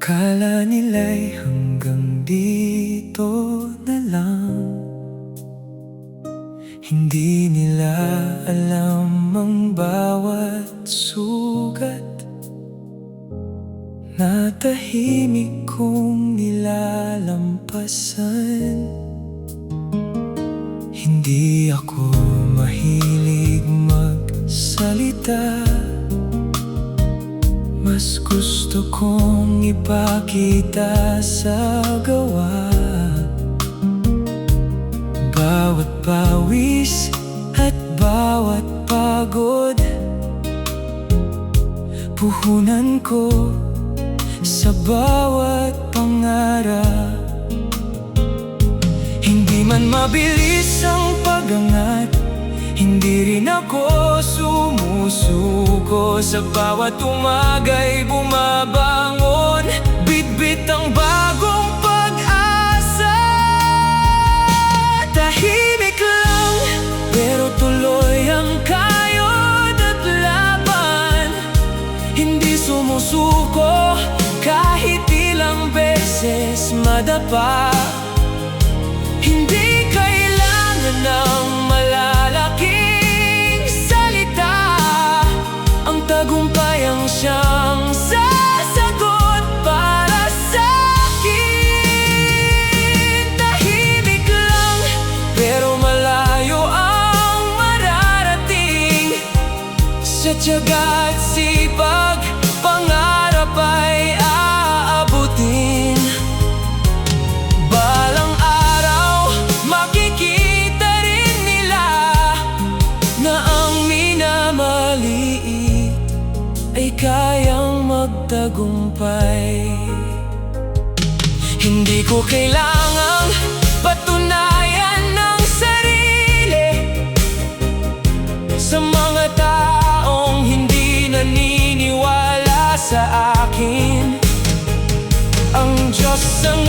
Akala nila'y hanggang dito na lang. Hindi nila alam ang bawat sugat na tahimik kong nilalampasan. Hindi ako mahilig magsalita, mas gusto kong ipakita sa gawa. Bawat pawis at bawat pagod, puhunan ko sa bawat pangarap. Hindi man mabilis ang pag-angat, hindi rin ako sumusuko. Sa bawat umaga'y bumabangon, bitbit ang bagong pag-asa. Tahimik lang, pero tuloy ang kayod at laban. Hindi sumusuko kahit ilang beses madapa. Hindi kailangan ng malalaking salita, ang tagumpay ang siyang sasagot para sa'kin. Tahimik lang, pero malayo ang mararating. Sa tiyaga at sipag, pangarap ay aabutin. Balang araw, makikita rin nila na ang minamaliit ay kayang magtagumpay. Hindi ko kailangang patunayan ng sarili sa mga taong hindi naniniwala sa akin. Ang Diyos ang